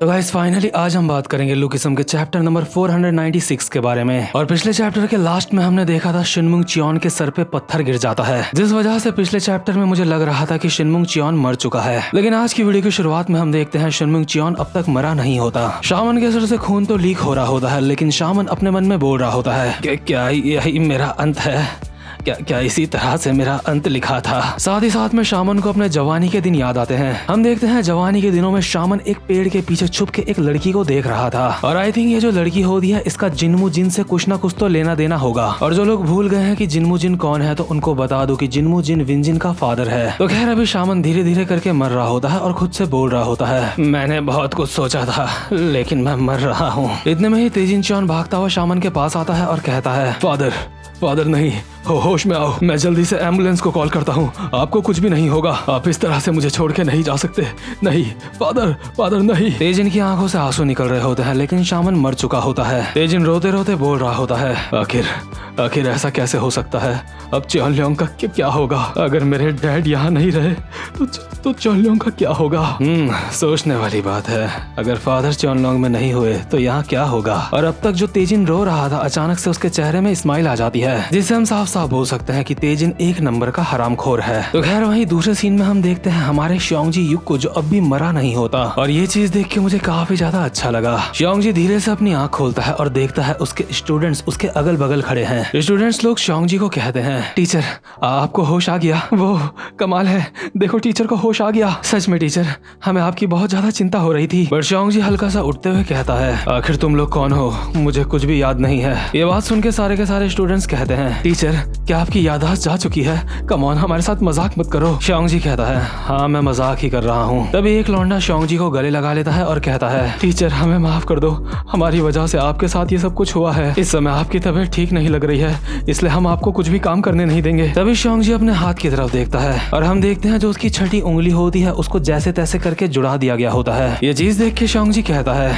तो guys finally आज हम बात करेंगे लुकिज्म के चैप्टर नंबर 496 के बारे में। और पिछले चैप्टर के लास्ट में हमने देखा था शिनमुंग चियोन के सर पे पत्थर गिर जाता है, जिस वजह से पिछले चैप्टर में मुझे लग रहा था कि शिनमुंग चियोन मर चुका है। लेकिन आज की वीडियो की शुरुआत में हम देखते हैं शिनमुंग चियोन अब तक मरा नहीं होता। शामन के सर से खून तो लीक हो रहा होता है, लेकिन शामन अपने मन में बोल रहा होता है कि क्या यही मेरा अंत है? क्या इसी तरह से मेरा अंत लिखा था? साथ ही साथ में शामन को अपने जवानी के दिन याद आते हैं। हम देखते हैं जवानी के दिनों में शामन एक पेड़ के पीछे छुप के एक लड़की को देख रहा था, और आई थिंक ये जो लड़की होती है इसका जिन्मू जिन से कुछ ना कुछ तो लेना देना होगा। और जो लोग भूल गए हैं कि जिन्मू जिन कौन है तो उनको बता दो कि जिन्मू जिन विंजिन का फादर है। तो खैर अभी शामन धीरे धीरे करके मर रहा होता है और खुद से बोल रहा होता है, मैंने बहुत कुछ सोचा था लेकिन मैं मर रहा हूँ। इतने में ही तेजिन चियोन भागता हुआ शामन के पास आता है और कहता है, फादर नहीं, होश में आओ, मैं जल्दी से एम्बुलेंस को कॉल करता हूँ, आपको कुछ भी नहीं होगा, आप इस तरह से मुझे छोड़ के नहीं जा सकते। नहीं फादर नहीं। तेजिन की आंखों से आंसू निकल रहे होते हैं, लेकिन शामन मर चुका होता है। तेजिन रोते रोते बोल रहा होता है, आखिर ऐसा कैसे हो सकता है? अब चॉनलियोंग का क्या होगा? अगर मेरे डैड यहाँ नहीं रहे तो चॉनलियोंग का क्या होगा? सोचने वाली बात है। अगर फादर चॉनलियोंग में नहीं हुए तो यहाँ क्या होगा? और अब तक जो तेजिन रो रहा था, अचानक से उसके चेहरे में स्माइल आ जाती है, जिससे हम साफ साफ बोल सकते हैं कि तेजिन एक नंबर का हरामखोर है। तो खैर वहीं दूसरे सीन में हम देखते हैं हमारे शियोंगजी युग को, जो अब भी मरा नहीं होता, और ये चीज देख के मुझे काफी ज्यादा अच्छा लगा। शियोंगजी धीरे से अपनी आंख खोलता है और देखता है उसके स्टूडेंट्स उसके अगल बगल खड़े हैं। स्टूडेंट्स लोग शियोंगजी को कहते हैं, टीचर आपको होश आ गया? वो कमाल है, देखो टीचर को होश आ गया। सच में टीचर, हमें आपकी बहुत ज्यादा चिंता हो रही थी। पर शियोंगजी हल्का सा उठते हुए कहता है, आखिर तुम लोग कौन हो? मुझे कुछ भी याद नहीं है। ये बात सुन के सारे स्टूडेंट्स कहते हैं, टीचर क्या आपकी याददाश्त जा चुकी है? कम ऑन, हमारे साथ मजाक मत करो। शियोंगजी कहता है, हाँ मैं मजाक ही कर रहा हूँ। तभी एक लौंडा शियोंगजी को गले लगा लेता है और कहता है, टीचर हमें माफ कर दो, हमारी वजह से आपके साथ ये सब कुछ हुआ है। इस समय आपकी तबीयत ठीक नहीं लग रही है, इसलिए हम आपको कुछ भी काम करने नहीं देंगे। तभी शियोंगजी अपने हाथ की तरफ देखता है और हम देखते हैं जो उसकी छठी उंगली होती है उसको जैसे तैसे करके जुड़ा दिया गया होता है। ये चीज देख के शियोंगजी कहता है,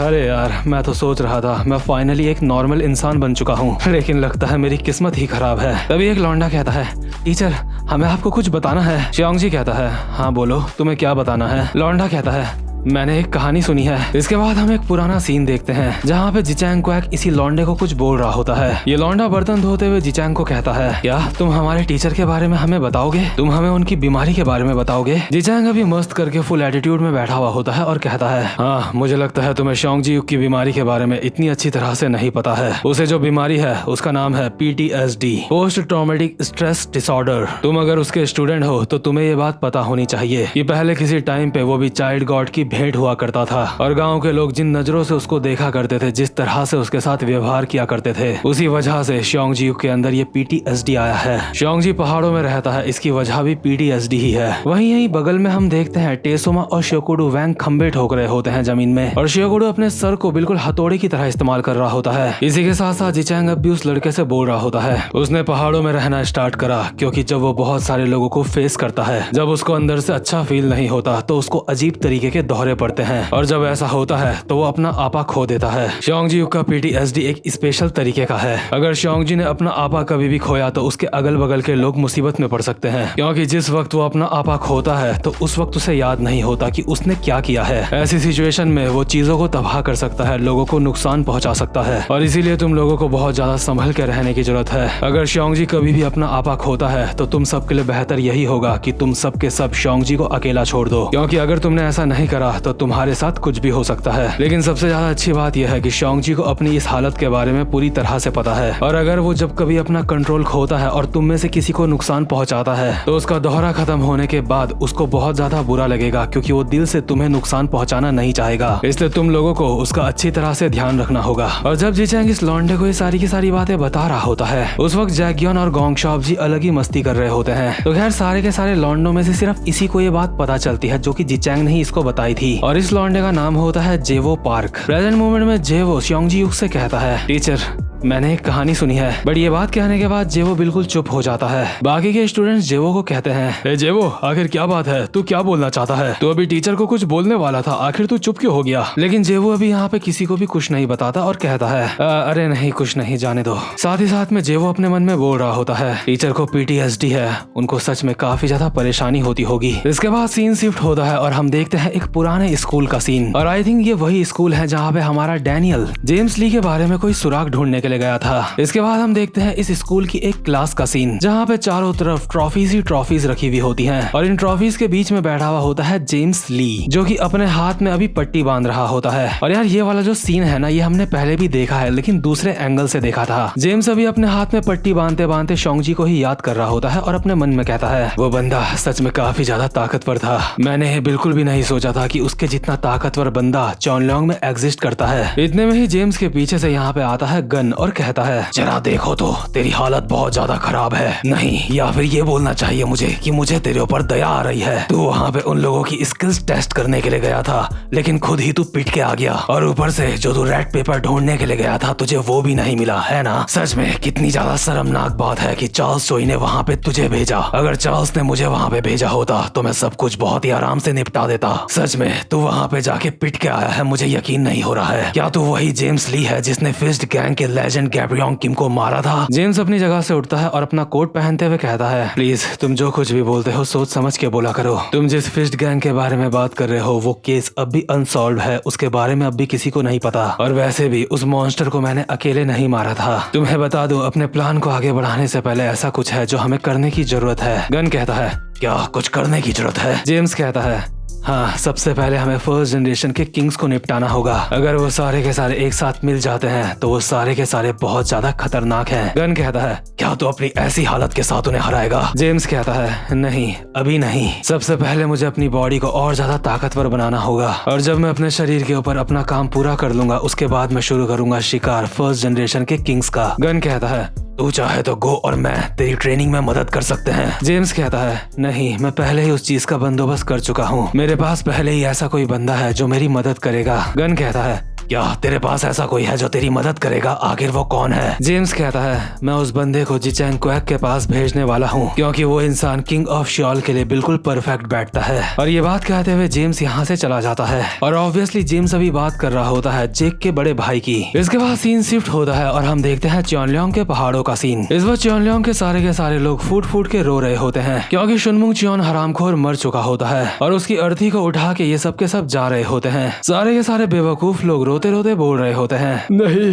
अरे यार, मैं तो सोच रहा था मैं फाइनली एक नॉर्मल इंसान बन चुका हूँ, लेकिन लगता है मेरी किस्मत ही खराब है। तभी एक लौंडा कहता है, टीचर हमें आपको कुछ बताना है। शियोंगजी कहता है, हाँ बोलो, तुम्हें क्या बताना है? लौंडा कहता है, मैंने एक कहानी सुनी है। इसके बाद हम एक पुराना सीन देखते हैं जहाँ पे जिचैंग क्वैक इसी लौंडे को कुछ बोल रहा होता है। ये लौंडा बर्तन धोते हुए जिचैंग को कहता है, क्या तुम हमारे टीचर के बारे में हमें बताओगे? तुम हमें उनकी बीमारी के बारे में बताओगे? जिचैंग अभी मस्त करके फुल एटीट्यूड में बैठा हुआ होता है और कहता है, हाँ मुझे लगता है तुम्हें शियोंगजी युग की बीमारी के बारे में इतनी अच्छी तरह से नहीं पता है। उसे जो बीमारी है उसका नाम है PTSD, post traumatic stress disorder. तुम अगर उसके स्टूडेंट हो तो तुम्हें ये बात पता होनी चाहिए कि पहले किसी टाइम पे वो भी चाइल्ड गॉड की भेंट हुआ करता था, और गांव के लोग जिन नजरों से उसको देखा करते थे, जिस तरह से उसके साथ व्यवहार किया करते थे, उसी वजह से शियोंगजी युग के अंदर ये PTSD आया है। शियोंगजी पहाड़ों में रहता है, इसकी वजह भी PTSD ही है। वहीं यहीं बगल में हम देखते हैं टेसोमा और शियोकुडू वैंग खंबे ठोक रहे होते हैं जमीन में, और शियोकुडू अपने सर को बिल्कुल हथौड़े की तरह इस्तेमाल कर रहा होता है। इसी के साथ साथ जिचैंग अब भी उस लड़के से बोल रहा होता है, उसने पहाड़ों में रहना स्टार्ट करा क्योंकि जब वो बहुत सारे लोगों को फेस करता है, जब उसको अंदर से अच्छा फील नहीं होता तो उसको अजीब तरीके के दौरे पड़ते हैं, और जब ऐसा होता है तो वो अपना आपा खो देता है। शियोंगजी युग का PTSD एक स्पेशल तरीके का है। अगर शियोंगजी ने अपना आपा कभी भी खोया तो उसके अगल बगल के लोग मुसीबत में पड़ सकते हैं, क्योंकि जिस वक्त वो अपना आपा खोता है तो उस वक्त उसे याद नहीं होता कि उसने क्या किया है। ऐसी सिचुएशन में वो चीजों को तबाह कर सकता है, लोगों को नुकसान पहुंचा सकता है, और इसीलिए तुम लोगों को बहुत ज्यादा संभल के रहने की जरूरत है। अगर शियोंगजी कभी भी अपना आपा खोता है तो तुम सबके लिए बेहतर यही होगा कि तुम सबके सब शियोंगजी को अकेला छोड़ दो, क्योंकि अगर तुमने ऐसा नहीं करा तो तुम्हारे साथ कुछ भी हो सकता है। लेकिन सबसे ज्यादा अच्छी बात यह है कि शियोंगजी को अपनी इस हालत के बारे में पूरी तरह से पता है, और अगर वो जब कभी अपना कंट्रोल खोता है और तुम में से किसी को नुकसान पहुंचाता है तो उसका दोहरा खत्म होने के बाद उसको बहुत ज्यादा बुरा लगेगा, क्योंकि वो दिल से तुम्हें नुकसान पहुंचाना नहीं चाहेगा। इसलिए तुम लोगों को उसका अच्छी तरह से ध्यान रखना होगा। और जब जिचैंग इस लौंडे को ये सारी की सारी बातें बता रहा होता है, उस वक्त जैक्योन और गोंगशॉप जी अलग ही मस्ती कर रहे होते हैं। तो खैर सारे के सारे लौंडों में से सिर्फ इसी को ये बात पता चलती है जो कि जिचैंग ने ही इसको बताई थी, और इस लौंडे का नाम होता है जेवो पार्क। प्रेजेंट मोमेंट में जेवो शियोंगजी युग से कहता है, टीचर मैंने एक कहानी सुनी है। बट ये बात कहने के बाद जेवो बिल्कुल चुप हो जाता है। बाकी के स्टूडेंट्स जेवो को कहते हैं, जेवो आखिर क्या बात है, तू क्या बोलना चाहता है? तू अभी टीचर को कुछ बोलने वाला था, आखिर तू चुप क्यों हो गया? लेकिन जेवो अभी यहाँ पे किसी को भी कुछ नहीं बताता और कहता है, अरे नहीं कुछ नहीं, जाने दो। साथ ही साथ में जेवो अपने मन में बोल रहा होता है, टीचर को PTSD है, उनको सच में काफी ज्यादा परेशानी होती होगी। इसके बाद सीन शिफ्ट होता है और हम देखते हैं एक पुराने स्कूल का सीन। और आई थिंक ये वही स्कूल है जहाँ पे हमारा डैनियल जेम्स ली के बारे में कोई सुराग ढूंढने के लिए गया था। इसके बाद हम देखते हैं इस स्कूल की एक क्लास का सीन जहाँ पे चारों तरफ ट्रॉफीज ही ट्रॉफीज रखी हुई होती हैं और इन ट्रॉफीज के बीच में बैठा हुआ होता है जेम्स ली, जो कि अपने हाथ में अभी पट्टी बांध रहा होता है। और यार ये वाला जो सीन है ना, ये हमने पहले भी देखा है लेकिन दूसरे एंगल से देखा था। जेम्स अभी अपने हाथ में पट्टी बांधते बांधते शोंगजी को ही याद कर रहा होता है और अपने मन में कहता है, वो बंदा सच में काफी ज्यादा ताकतवर था। मैंने बिल्कुल भी नहीं सोचा था कि उसके जितना ताकतवर बंदा चॉनल्योंग में एग्जिस्ट करता है। इतने में ही जेम्स के पीछे से यहाँ पे आता है गन और कहता है, जरा देखो तो तेरी हालत बहुत ज्यादा खराब है। नहीं, या फिर ये बोलना चाहिए मुझे कि मुझे तेरे ऊपर दया आ रही है। तू वहाँ पे उन लोगों की स्किल्स टेस्ट करने के लिए गया था लेकिन खुद ही तू पिट के आ गया और ऊपर से जो तू रेड पेपर ढूंढने के लिए गया था तुझे वो भी नहीं मिला, है ना? सच में कितनी ज्यादा शर्मनाक बात है कि चार्ल्स चोई ने वहाँ पे तुझे भेजा। अगर चार्ल्स ने मुझे वहाँ पे भेजा होता तो मैं सब कुछ बहुत ही आराम से निपटा देता। सच में तू वहाँ पे जाके पिट के आया है, मुझे यकीन नहीं हो रहा है। क्या तू वही जेम्स ली है जिसने फिस्ट गैंग के लेजेंड गैब्रियोंग किम को मारा था? जेम्स अपनी जगह से उठता है और अपना कोट पहनते हुए कहता है, प्लीज तुम जो कुछ भी बोलते हो सोच समझ के बोला करो। तुम जिस फिस्ट गैंग के बारे में बात कर रहे हो वो केस अब भी अनसॉल्व है, उसके बारे में अब भी किसी को नहीं पता। और वैसे भी उस मॉन्स्टर को मैंने अकेले नहीं मारा था। तुम्हें बता दूं, अपने प्लान को आगे बढ़ाने से पहले ऐसा कुछ है जो हमें करने की जरूरत है। गन कहता है, क्या कुछ करने की जरूरत है? जेम्स कहता है, हाँ, सबसे पहले हमें फर्स्ट जनरेशन के किंग्स को निपटाना होगा। अगर वो सारे के सारे एक साथ मिल जाते हैं तो वो सारे के सारे बहुत ज्यादा खतरनाक हैं। गन कहता है, क्या तू अपनी ऐसी हालत के साथ उन्हें हराएगा? जेम्स कहता है, नहीं अभी नहीं, सबसे पहले मुझे अपनी बॉडी को और ज्यादा ताकतवर बनाना होगा और जब मैं अपने शरीर के ऊपर अपना काम पूरा कर लूंगा उसके बाद मैं शुरू करूंगा शिकार फर्स्ट जनरेशन के किंग्स का। गन कहता है, तू चाहे तो गो और मैं तेरी ट्रेनिंग में मदद कर सकते हैं। जेम्स कहता है, नहीं, मैं पहले ही उस चीज का बंदोबस्त कर चुका हूँ। मेरे पास पहले ही ऐसा कोई बंदा है जो मेरी मदद करेगा। गन कहता है, क्या तेरे पास ऐसा कोई है जो तेरी मदद करेगा? आखिर वो कौन है? जेम्स कहता है, मैं उस बंदे को जिचैंग क्वैक के पास भेजने वाला हूँ क्योंकि वो इंसान किंग ऑफ शियोल के लिए बिल्कुल परफेक्ट बैठता है। और ये बात कहते हुए जेम्स यहाँ से चला जाता है और ऑब्वियसली जेम्स अभी बात कर रहा होता है जेक के बड़े भाई की। इसके बाद सीन शिफ्ट होता है और हम देखते हैं चॉनल्योंग के पहाड़ों का सीन। इस वक्त चॉनल्योंग के सारे लोग फूट फूट के रो रहे होते हैं क्योंकि शुनमुंग चियोन हरामखोर मर चुका होता है और उसकी अर्थी को उठा के ये सब के सब जा रहे होते हैं। सारे के सारे बेवकूफ लोग रोते रोते बोल रहे होते हैं, नहीं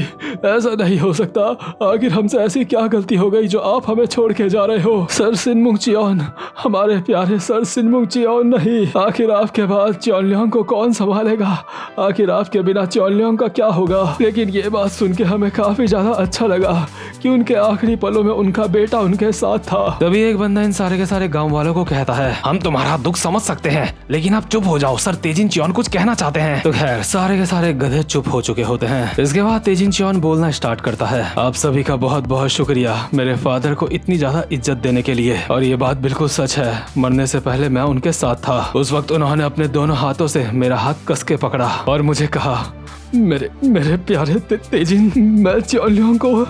ऐसा नहीं हो सकता, आखिर हमसे ऐसी क्या गलती हो गई जो आप हमें छोड़ के जा रहे हो? सर शिनमुंग चियोन, हमारे प्यारे सर शिनमुंग चियोन, नहीं, आखिर आपके बाद चॉनल्योंग को कौन संभालेगा? आखिर आपके बिना चॉनल्योंग का क्या होगा? लेकिन ये बात सुन के हमें काफी ज्यादा अच्छा लगा कि उनके आखिरी पलों में उनका बेटा उनके साथ था। तभी एक बंदा इन सारे के सारे गाँव वालों को कहता है, हम तुम्हारा दुख समझ सकते हैं लेकिन आप चुप हो जाओ, सर तेजिन चियोन कुछ कहना चाहते हैं। तो खैर सारे के सारे गधे चुप हो चुके होते हैं। इसके बाद तेजिन चियोन बोलना स्टार्ट करता है, आप सभी का बहुत बहुत शुक्रिया मेरे फादर को इतनी ज्यादा इज्जत देने के लिए। और ये बात बिल्कुल सच है, मरने से पहले मैं उनके साथ था। उस वक्त उन्होंने अपने दोनों हाथों से मेरा हाथ कस के पकड़ा और मुझे कहा, मेरे प्यारे तेजिन, मैं चॉनल्योंग को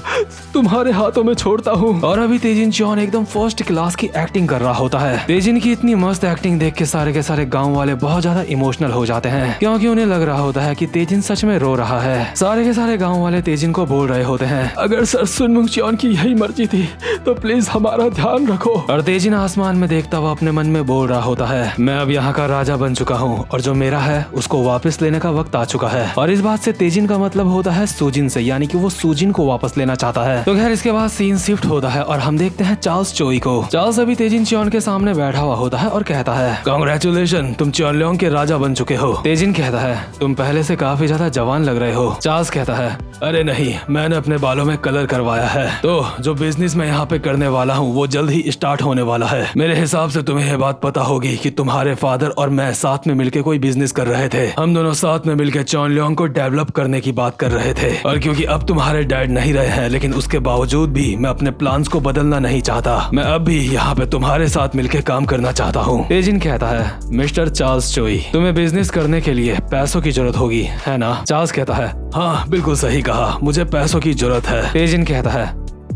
तुम्हारे हाथों में छोड़ता हूँ। और अभी तेजिन चियोन एकदम फर्स्ट क्लास की एक्टिंग कर रहा होता है। तेजिन की इतनी मस्त एक्टिंग देख के सारे के सारे गांव वाले बहुत ज्यादा इमोशनल हो जाते हैं क्योंकि उन्हें लग रहा होता है कि तेजिन सच में रो रहा है। सारे के सारे गांव वाले तेजिन को बोल रहे होते हैं, अगर सर शुनमुंग चियोन की यही मर्जी थी तो प्लीज हमारा ध्यान रखो। और तेजिन आसमान में देखता हुआ अपने मन में बोल रहा होता है, मैं अब यहाँ का राजा बन चुका हूँ और जो मेरा है उसको वापस लेने का वक्त आ चुका है। और इस बात से तेजिन का मतलब होता है सूजिन से, यानी कि वो सूजिन को वापस लेना चाहता है। तो खैर इसके बाद सीन शिफ्ट होता है और हम देखते हैं चार्ल्स चोई को। चार्ल्स अभी तेजिन चियोन के सामने बैठा हुआ होता है और कहता है, कांग्रेचुलेशन, तुम चॉनल्योंग के राजा बन चुके हो। तेजिन कहता है, तुम पहले से काफी ज्यादा जवान लग रहे हो। चार्ल्स कहता है, अरे नहीं, मैंने अपने बालों में कलर करवाया है, तो जो बिजनेस मैं यहाँ पे करने वाला हूँ वो जल्द ही स्टार्ट होने वाला है। मेरे हिसाब से तुम्हें ये बात पता होगी कि तुम्हारे फादर और मैं साथ में मिलकर कोई बिजनेस कर रहे थे। हम दोनों साथ में मिलकर चॉनल्योंग को डेवलप करने की बात कर रहे थे, और क्योंकि अब तुम्हारे डैड नहीं रहे हैं, लेकिन उसके बावजूद भी मैं अपने प्लान्स को बदलना नहीं चाहता। मैं अब भी यहाँ पे तुम्हारे साथ मिलकर काम करना चाहता हूँ। तेजिन कहता है, मिस्टर चार्ल्स चोई, तुम्हें बिजनेस करने के लिए पैसों की जरूरत होगी, है ना? चार्ल्स कहता है, हाँ बिल्कुल सही कहा, मुझे पैसों की जरूरत है। तेजिन कहता है,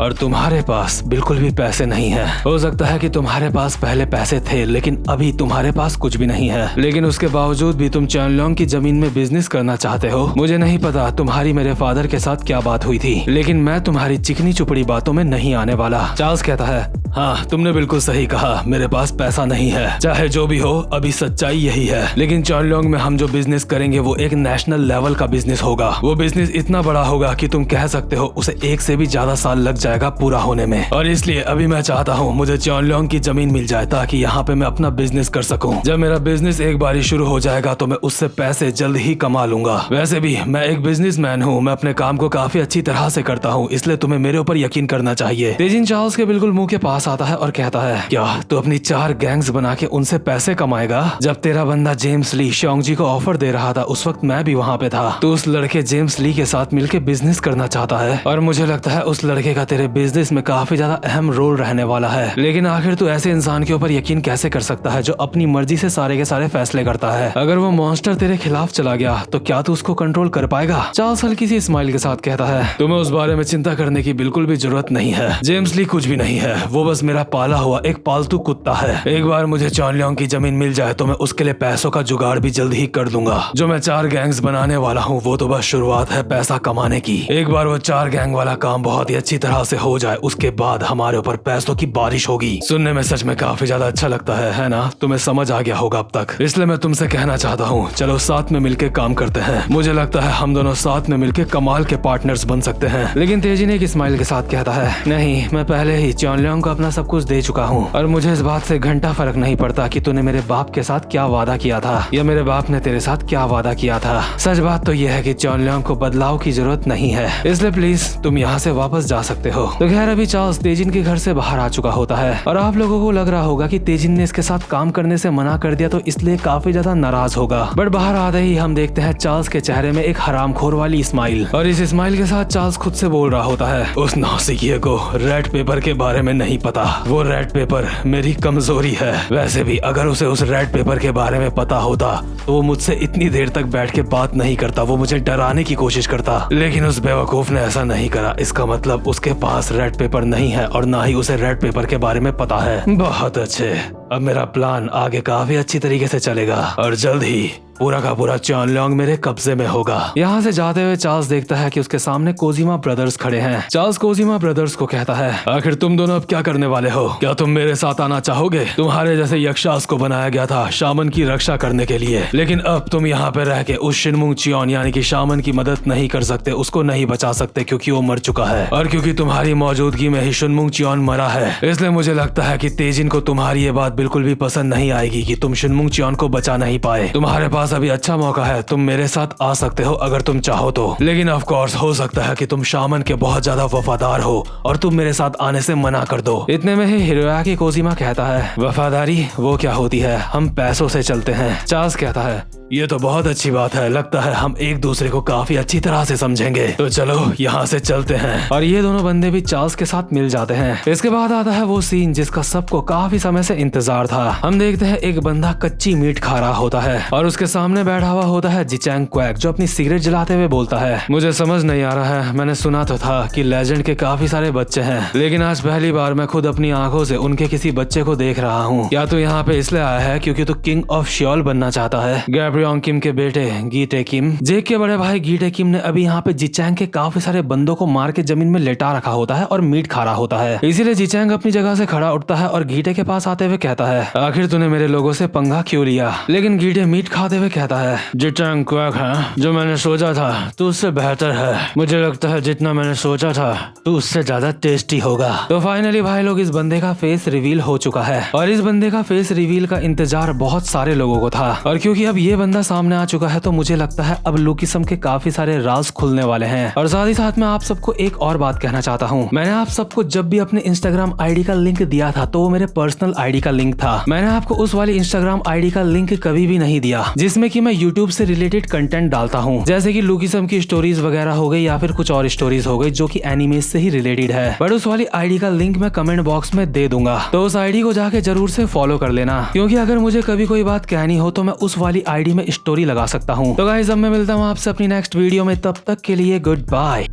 और तुम्हारे पास बिल्कुल भी पैसे नहीं है। हो सकता है कि तुम्हारे पास पहले पैसे थे, लेकिन अभी तुम्हारे पास कुछ भी नहीं है, लेकिन उसके बावजूद भी तुम चैनलोंग की जमीन में बिजनेस करना चाहते हो। मुझे नहीं पता तुम्हारी मेरे फादर के साथ क्या बात हुई थी, लेकिन मैं तुम्हारी चिकनी चुपड़ी बातों में नहीं आने वाला। चार्ल्स कहता है, हाँ तुमने बिल्कुल सही कहा, मेरे पास पैसा नहीं है। चाहे जो भी हो, अभी सच्चाई यही है। लेकिन चैनलोंग में हम जो बिजनेस करेंगे वो एक नेशनल लेवल का बिजनेस होगा। वो बिजनेस इतना बड़ा होगा कि तुम कह सकते हो उसे 1 से भी ज्यादा साल लग जाएगा पूरा होने में। और इसलिए अभी मैं चाहता हूँ मुझे चैनलोंग की जमीन मिल जाए, ताकि यहाँ पे मैं अपना बिजनेस कर सकूँ। जब मेरा बिजनेस एक बारी शुरू हो जाएगा तो मैं उससे पैसे जल्द ही कमा लूंगा। वैसे भी मैं एक बिजनेसमैन हूँ, मैं अपने काम को काफी अच्छी तरह से करता हूँ, इसलिए तुम्हें मेरे ऊपर यकीन करना चाहिए। तेजिन चार्ल्स के बिल्कुल मुंह के पास आता है और कहता है, क्या तू अपनी 4 गैंग्स बना के उनसे पैसे कमाएगा? जब तेरा बंदा जेम्स ली श्योंगजी को ऑफर दे रहा था, उस वक्त मैं भी वहाँ पे था। तो उस लड़के जेम्स ली के साथ मिलके बिजनेस करना चाहता है, और मुझे लगता है उस लड़के का तेरे बिजनेस में काफी ज्यादा अहम रोल रहने वाला है। लेकिन आखिर तू ऐसे इंसान के ऊपर यकीन कैसे कर सकता है जो अपनी मर्जी से सारे के सारे फैसले करता है? अगर वो मॉन्स्टर तेरे खिलाफ चला गया तो क्या तू उसको कंट्रोल कर पाएगा? चार्ल्स हल्की सी स्माइल के साथ कहता है, तुम्हें उस बारे में चिंता करने की बिल्कुल भी जरूरत नहीं है। जेम्स ली कुछ भी नहीं है, वो बस मेरा पाला हुआ एक पालतू कुत्ता है। एक बार मुझे चैनलोंग की जमीन मिल जाए तो मैं उसके लिए पैसों का जुगाड़ भी जल्द ही कर दूंगा। जो मैं 4 गैंग्स बनाने वाला हूँ वो तो बस शुरुआत है पैसा कमाने की। एक बार वो 4 गैंग वाला काम बहुत ही अच्छी तरह से हो जाए, उसके बाद हमारे ऊपर पैसों की बारिश होगी। सुनने में सच में काफी ज्यादा अच्छा लगता है ना? तुम्हें समझ आ गया होगा अब तक, इसलिए मैं तुमसे कहना चाहता हूँ, चलो साथ में मिलकर काम करते हैं। मुझे लगता है हम दोनों साथ में मिलकर कमाल के पार्टनर्स बन सकते हैं। लेकिन तेजिन एक स्माइल के साथ कहता है, नहीं, मैं पहले ही चैनलोंग को अपना सब कुछ दे चुका हूँ, और मुझे इस बात से घंटा फर्क नहीं पड़ता कि तूने मेरे बाप के साथ क्या वादा किया था या मेरे बाप ने तेरे साथ क्या वादा किया था। सच बात तो यह है कि चैनलोंग को बदलाव की जरूरत नहीं है, इसलिए प्लीज तुम यहाँ से वापस जा सकते हो। तो खैर अभी चार्ल्स तेजिन के घर से बाहर आ चुका होता है, और आप लोगों को लग रहा होगा कि तेजिन ने इसके साथ काम करने से मना कर दिया तो इसलिए काफी ज्यादा नाराज होगा। बट बाहर आते ही हम देखते हैं चार्ल्स के चेहरे में एक हरामखोर वाली स्माइल, और इस स्माइल के साथ चार्ल्स खुद से बोल रहा होता है, उस नौसिखिए को रेड पेपर के बारे में नहीं पता। वो रेड पेपर मेरी कमजोरी है। वैसे भी अगर उसे उस रेड पेपर के बारे में पता होता तो वो मुझसे इतनी देर तक बैठ के बात नहीं करता, वो मुझे डराने की कोशिश करता। लेकिन उस बेवकूफ ने ऐसा नहीं करा। इसका मतलब उसके पास रेड पेपर नहीं है और ना ही उसे रेड पेपर के बारे में पता है। बहुत अच्छे, अब मेरा प्लान आगे काफी अच्छी तरीके से चलेगा और जल्द ही पूरा का पूरा चैनलोंग मेरे कब्जे में होगा। यहाँ से जाते हुए चार्ल्स देखता है कि उसके सामने कोजिमा ब्रदर्स खड़े हैं। चार्ल्स कोजिमा ब्रदर्स को कहता है, आखिर तुम दोनों अब क्या करने वाले हो? क्या तुम मेरे साथ आना चाहोगे? तुम्हारे जैसे यक्षास को बनाया गया था शामन की रक्षा करने के लिए, लेकिन अब तुम यहाँ पे रह के उस शिनमुंग चियोन यानी कि शामन की मदद नहीं कर सकते, उसको नहीं बचा सकते क्योंकि वो मर चुका है। और क्योंकि तुम्हारी मौजूदगी में ही शिनमुंग चियोन मरा है, इसलिए मुझे लगता है कि तेजिन को तुम्हारी ये बात बिल्कुल भी पसंद नहीं आएगी कि तुम शिनमुंग चियोन को बचा नहीं पाए। तुम्हारे पास अभी अच्छा मौका है, तुम मेरे साथ आ सकते हो अगर तुम चाहो तो। लेकिन ऑफ कोर्स हो सकता है कि तुम शामन के बहुत ज्यादा वफादार हो और तुम मेरे साथ आने से मना कर दो। इतने में ही हिरोयाकी कोजिमा कहता है, वफादारी वो क्या होती है, हम पैसों से चलते हैं। चार्ल्स कहता है, ये तो बहुत अच्छी बात है, लगता है हम एक दूसरे को काफी अच्छी तरह से समझेंगे, तो चलो यहाँ से चलते हैं। और ये दोनों बंदे भी चार्ल्स के साथ मिल जाते हैं। इसके बाद आता है वो सीन जिसका सबको काफी समय से इंतजार था। हम देखते हैं एक बंदा कच्ची मीट खा रहा होता है और उसके सामने बैठा हुआ होता है जिचैंग क्वैक, जो अपनी सिगरेट जलाते हुए बोलता है, मुझे समझ नहीं आ रहा है, मैंने सुना तो था कि लेजेंड के काफी सारे बच्चे हैं, लेकिन आज पहली बार मैं खुद अपनी आंखों से उनके किसी बच्चे को देख रहा हूँ। क्या तू यहाँ पे इसलिए आया है क्योंकि तू किंग ऑफ शियोल बनना चाहता है? गैब्रियोंग किम के बेटे गीटे किम, जेक के बड़े भाई गीटे किम ने अभी यहाँ पे जिचैंग के काफी सारे बंदों को मार के जमीन में लेटा रखा होता है और मीट खा रहा होता है। इसीलिए जिचैंग अपनी जगह से खड़ा उठता है और गीटे के पास आते हुए कहता है, आखिर तूने मेरे लोगों से पंगा क्यों लिया? लेकिन गीटे मीट खाते हुए कहता है, जिचैंग क्वैक है, जो मैंने सोचा था तू उससे बेहतर है। मुझे लगता है जितना मैंने सोचा था तू उससे ज्यादा टेस्टी होगा। तो फाइनली भाई लोग, इस बंदे का फेस रिवील हो चुका है और इस बंदे का फेस रिवील का इंतजार बहुत सारे लोगों को था। और क्योंकि अब ये बंदा सामने आ चुका है तो मुझे लगता है अब लुकिसम के काफी सारे राज खुलने वाले हैं। और साथ ही साथ मैं आप सबको एक और बात कहना चाहता हूँ, मैंने आप सबको जब भी अपने इंस्टाग्राम आईडी का लिंक दिया था तो वो मेरे पर्सनल आईडी का लिंक था। मैंने आपको उस वाली इंस्टाग्राम आईडी का लिंक कभी भी नहीं दिया जिस जिसमें कि मैं यूट्यूब से रिलेटेड कंटेंट डालता हूँ, जैसे कि लुकिसम की स्टोरीज वगैरह हो गई या फिर कुछ और स्टोरीज हो गई जो कि एनिमे से ही रिलेटेड है। बट उस वाली आईडी का लिंक मैं कमेंट बॉक्स में दे दूंगा, तो उस आईडी को जाके जरूर से फॉलो कर लेना, क्योंकि अगर मुझे कभी कोई बात कहनी हो तो मैं उस वाली आईडी में स्टोरी लगा सकता हूँ। तो गाइस अब मैं मिलता हूँ आपसे अपनी नेक्स्ट वीडियो में, तब तक के लिए गुड बाय।